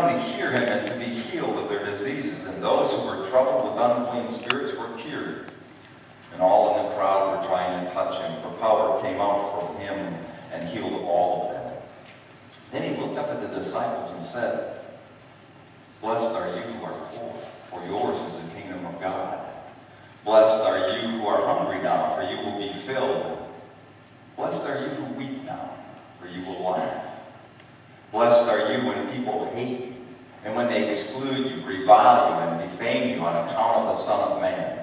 come to hear him and to be healed of their diseases, and those who were troubled with unclean spirits were cured. And all in the crowd were trying to touch him, for power came out from him and healed all of them. Then he looked up at the disciples and said, "Blessed are you who are poor, for yours is the kingdom of God. Blessed are you who are hungry now, for you will be filled. Blessed are you who weep now, for you will laugh. Blessed are you when people hate you, and when they exclude you, revile you, and defame you on account of the Son of Man.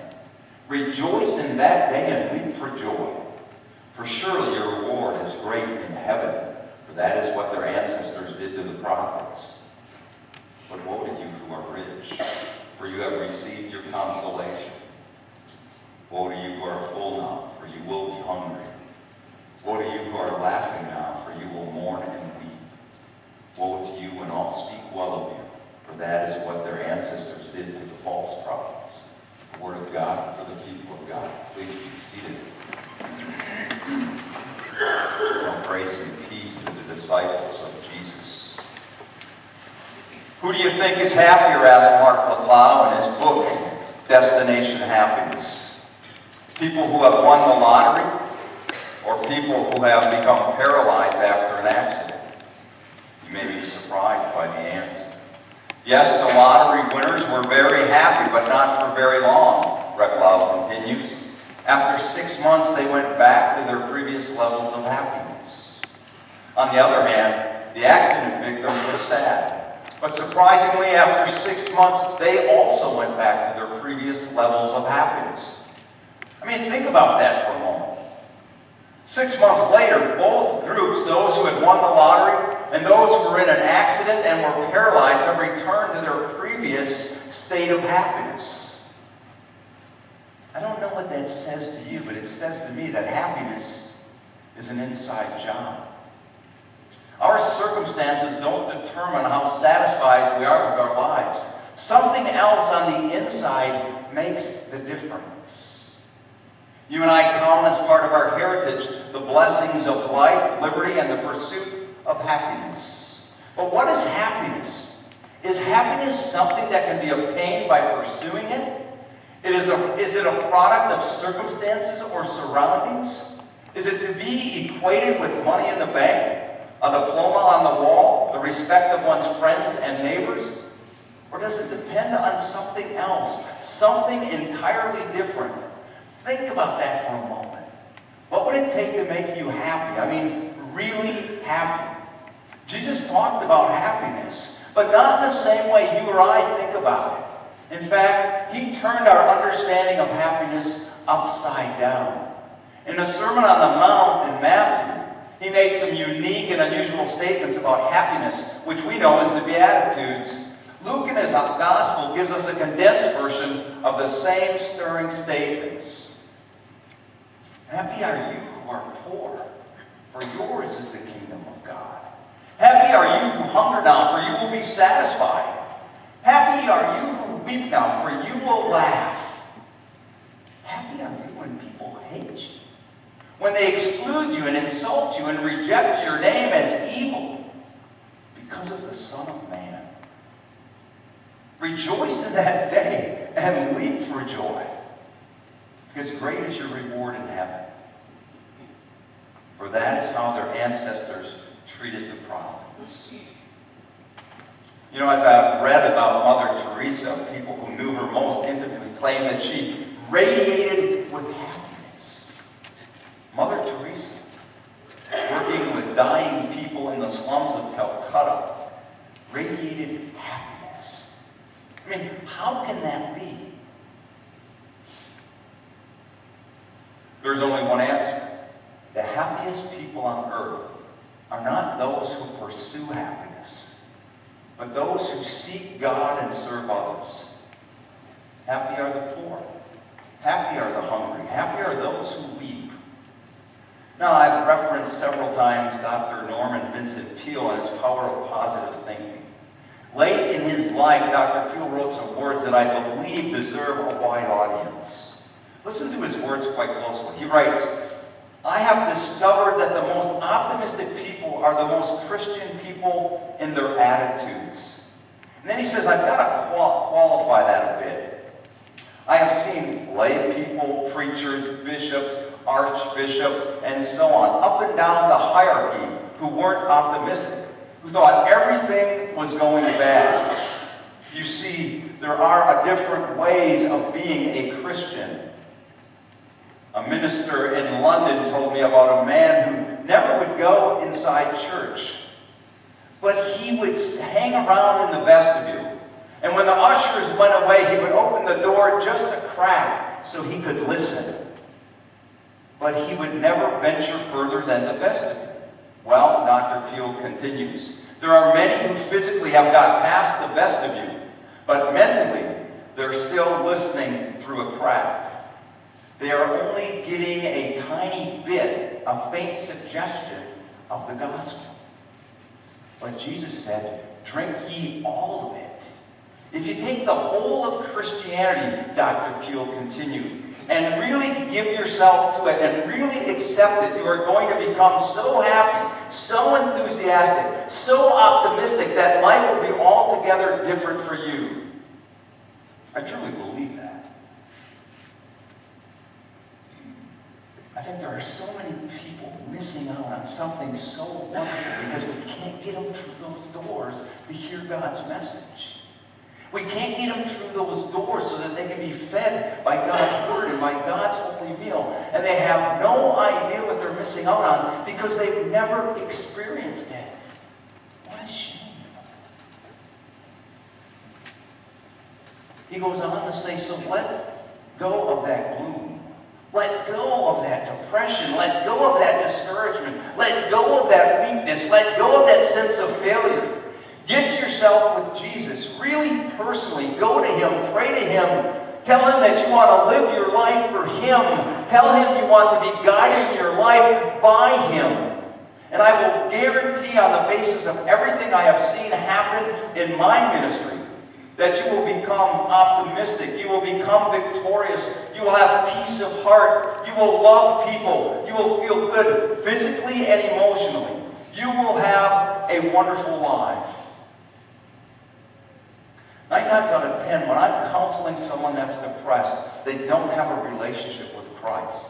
Rejoice in that day and leap for joy, for surely your reward is great in heaven, for that is what their ancestors did to the prophets. But woe to you who are rich, for you have received your consolation. Woe to you who are full now, for you will be hungry. Woe to you who are laughing now, for you will mourn and weep. Woe to you when all speak well of you, for that is what their ancestors did to the false prophets." The word of God for the people of God. Please be seated. Grace and peace to the disciples of Jesus. Who do you think is happier, asked Mark Leplau in his book, Destination Happiness? People who have won the lottery, or people who have become paralyzed after an accident? You may be surprised by the answer. Yes, the lottery winners were very happy, but not for very long, Leplau continues. After 6 months, they went back to their previous levels of happiness. On the other hand, the accident victims were sad. But surprisingly, after 6 months, they also went back to their previous levels of happiness. I mean, think about that for a moment. 6 months later, both groups, those who had won the lottery and those who were in an accident and were paralyzed, have returned to their previous state of happiness. I don't know what that says to you, but it says to me that happiness is an inside job. Our circumstances don't determine how satisfied we are with our lives. Something else on the inside makes the difference. You and I count as part of our heritage the blessings of life, liberty, and the pursuit of happiness. But what is happiness? Is happiness something that can be obtained by pursuing it? Is it a product of circumstances or surroundings? Is it to be equated with money in the bank, a diploma on the wall, the respect of one's friends and neighbors? Or does it depend on something else, something entirely different? Think about that for a moment. What would it take to make you happy? I mean, really happy. Jesus talked about happiness, but not in the same way you or I think about it. In fact, he turned our understanding of happiness upside down. In the Sermon on the Mount in Matthew, he made some unique and unusual statements about happiness, which we know as the Beatitudes. Luke in his Gospel gives us a condensed version of the same stirring statements. Happy are you who are poor, for yours is the kingdom of God. Happy are you who hunger now, for you will be satisfied. Happy are you who weep now, for you will laugh. Happy are you when people hate you, when they exclude you and insult you and reject your name as evil because of the Son of Man. Rejoice in that day and leap for joy, because great is your reward in heaven. For that is how their ancestors treated the prophets. You know, as I've read about Mother Teresa, people who knew her most intimately claim that she radiated with happiness. Mother Teresa, working with dying people in the slums of Calcutta, radiated happiness. I mean, how can that be? There's only one answer. The happiest people on earth are not those who pursue happiness, but those who seek God and serve others. Happy are the poor. Happy are the hungry. Happy are those who weep. Now, I've referenced several times Dr. Norman Vincent Peale and his power of positive thinking. Late in his life, Dr. Peale wrote some words that I believe deserve a wide audience. Listen to his words quite closely. He writes, "I have discovered that the most optimistic people are the most Christian people in their attitudes. And then he says, I've got to qualify that a bit. I have seen lay people, preachers, bishops, archbishops, and so on, up and down the hierarchy, who weren't optimistic, who thought everything was going bad. You see, there are different ways of being a Christian. A minister in London told me about a man who never would go inside church, but he would hang around in the vestibule. And when the ushers went away, he would open the door just a crack so he could listen. But he would never venture further than the vestibule. Well, Dr. Peel continues, there are many who physically have got past the vestibule, but mentally they're still listening through a crack. They are only getting a tiny bit, a faint suggestion of the gospel. But Jesus said, drink ye all of it. If you take the whole of Christianity, Dr. Peel continued, and really give yourself to it and really accept it, you are going to become so happy, so enthusiastic, so optimistic that life will be altogether different for you. I truly believe that. I think there are so many people missing out on something so wonderful because we can't get them through those doors to hear God's message. We can't get them through those doors so that they can be fed by God's Word and by God's holy meal. And they have no idea what they're missing out on because they've never experienced it. What a shame. He goes on to say, so let go of that gloom. Let go of that depression. Let go of that discouragement. Let go of that weakness. Let go of that sense of failure. Get yourself with Jesus. Really personally. Go to Him. Pray to Him. Tell Him that you want to live your life for Him. Tell Him you want to be guiding your life by Him. And I will guarantee on the basis of everything I have seen happen in my ministry that you will become optimistic. You will become victorious. You will have peace of heart. You will love people. You will feel good physically and emotionally. You will have a wonderful life. 9 times out of 10, when I'm counseling someone that's depressed, they don't have a relationship with Christ.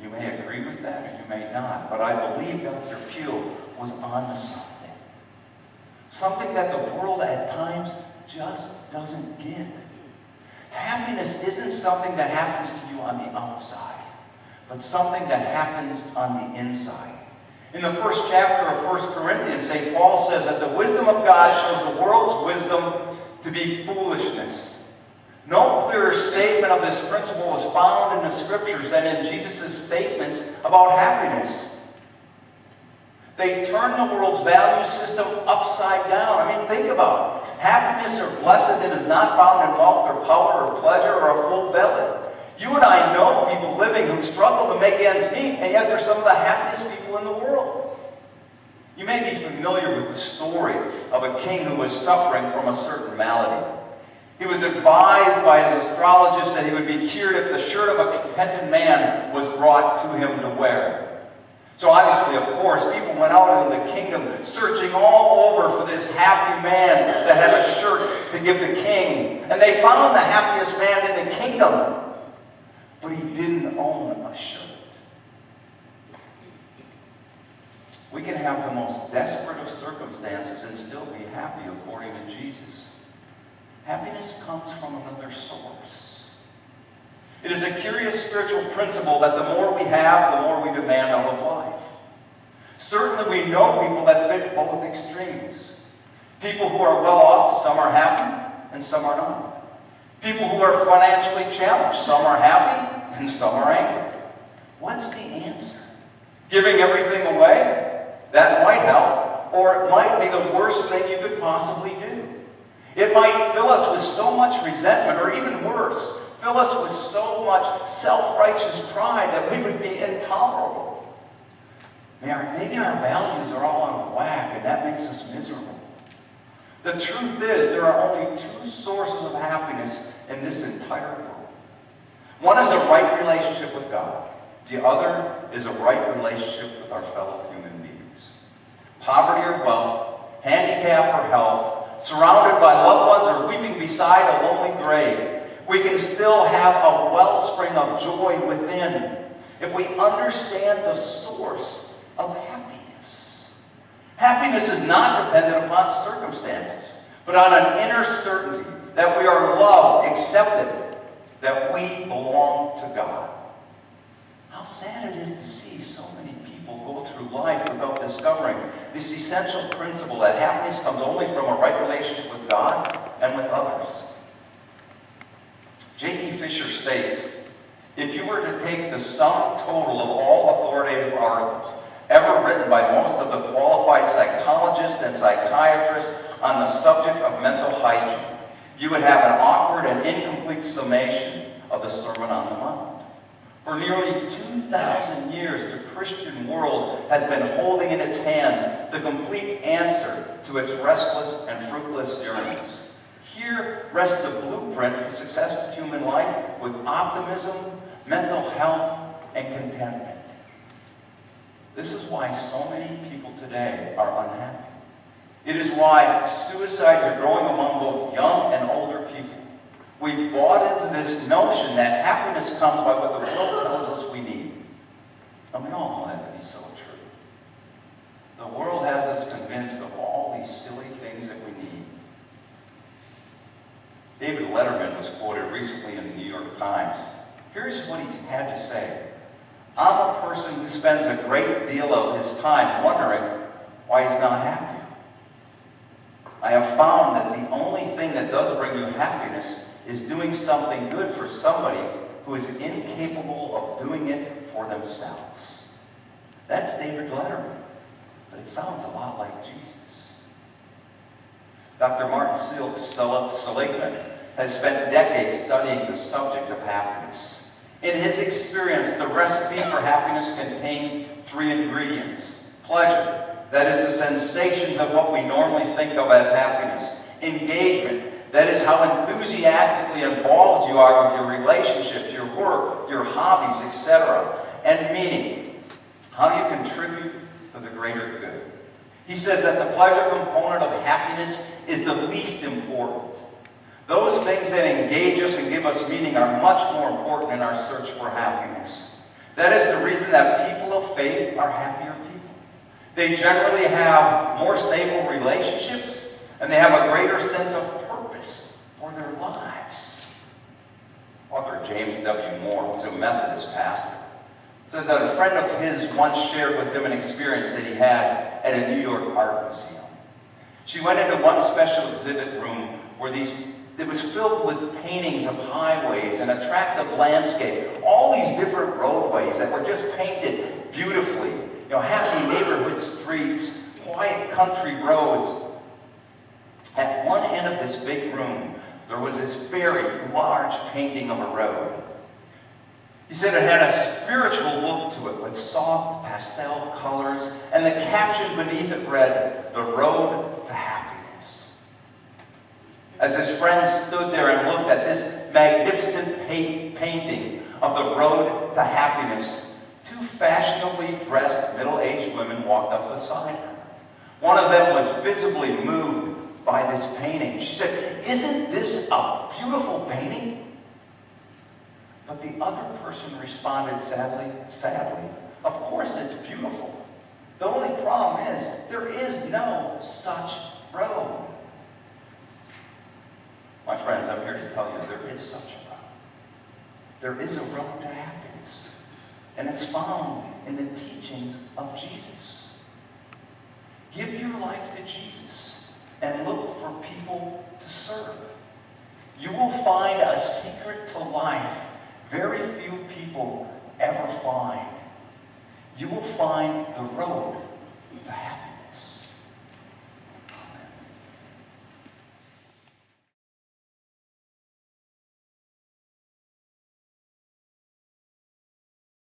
You may agree with that or you may not, but I believe Dr. Peel was on to something. Something that the world at times just doesn't get. Happiness isn't something that happens to you on the outside, but something that happens on the inside. In the first chapter of 1 Corinthians, St. Paul says that the wisdom of God shows the world's wisdom to be foolishness. No clearer statement of this principle is found in the Scriptures than in Jesus' statements about happiness. They turn the world's value system upside down. I mean, think about it. Happiness or blessedness is not found in wealth or power or pleasure or a full belly. You and I know people living who struggle to make ends meet, and yet they're some of the happiest people in the world. You may be familiar with the story of a king who was suffering from a certain malady. He was advised by his astrologist that he would be cured if the shirt of a contented man was brought to him to wear. So obviously, of course, people went out into the kingdom searching all over for this happy man that had a shirt to give the king. And they found the happiest man in the kingdom. But he didn't own a shirt. We can have the most desperate of circumstances and still be happy according to Jesus. Happiness comes from another source. It is a curious spiritual principle that the more we have, the more we demand out of life. Certainly we know people that fit both extremes. People who are well off, some are happy and some are not. People who are financially challenged, some are happy and some are angry. What's the answer? Giving everything away? That might help, or it might be the worst thing you could possibly do. It might fill us with so much resentment, or even worse, fill us with so much self-righteous pride that we would be intolerable. Maybe our values are all out of whack, and that makes us miserable. The truth is, there are only 2 sources of happiness in this entire world. One is a right relationship with God. The other is a right relationship with our fellow human beings. Poverty or wealth, handicap or health, surrounded by loved ones or weeping beside a lonely grave, we can still have a wellspring of joy within if we understand the source of happiness. Happiness is not dependent upon circumstances, but on an inner certainty that we are loved, accepted, that we belong to God. How sad it is to see so many people go through life without discovering this essential principle that happiness comes only from a right relationship with God and with others. J.T. Fisher states, if you were to take the sum total of all authoritative articles ever written by most of the qualified psychologists and psychiatrists on the subject of mental hygiene, you would have an awkward and incomplete summation of the Sermon on the Mount. For nearly 2,000 years, the Christian world has been holding in its hands the complete answer to its restless and fruitless yearnings. Here rests the blueprint for successful human life with optimism, mental health, and contentment. This is why so many people today are unhappy. It is why suicides are growing among both young and older people. We've bought into this notion that happiness comes by what the world tells us we need. And we all know that to be so true. The world has us convinced of all these silly things that we need. David Letterman was quoted recently in the New York Times. Here's what he had to say. I'm a person who spends a great deal of his time wondering why he's not happy. I have found that the only thing that does bring you happiness is doing something good for somebody who is incapable of doing it for themselves. That's David Letterman, but it sounds a lot like Jesus. Dr. Martin Seligman has spent decades studying the subject of happiness. In his experience, the recipe for happiness contains 3 ingredients. Pleasure, that is the sensations of what we normally think of as happiness. Engagement, that is how enthusiastically involved you are with your relationships, your work, your hobbies, etc. And meaning, how you contribute to the greater good. He says that the pleasure component of happiness is the least important. Those things that engage us and give us meaning are much more important in our search for happiness. That is the reason that people of faith are happier people. They generally have more stable relationships, and they have a greater sense of purpose for their lives. Author James W. Moore, who's a Methodist pastor, says that a friend of his once shared with him an experience that he had at a New York art museum. She went into one special exhibit room where it was filled with paintings of highways and attractive landscape, all these different roadways that were just painted beautifully. You know, happy neighborhood streets, quiet country roads. At one end of this big room, there was this very large painting of a road. He said it had a spiritual look to it with soft pastel colors, and the caption beneath it read, "The Road to Happiness." As his friend stood there and looked at this magnificent painting of the road to happiness, 2 fashionably dressed middle-aged women walked up beside her. One of them was visibly moved by this painting. She said, "Isn't this a beautiful painting?" But the other person responded sadly, "Of course it's beautiful. The only problem is there is no such road." My friends, I'm here to tell you there is such a road. There is a road to happiness, and it's found in the teachings of Jesus. Give your life to Jesus and look for people to serve. You will find a secret to life very few people ever find. You will find the road to happiness.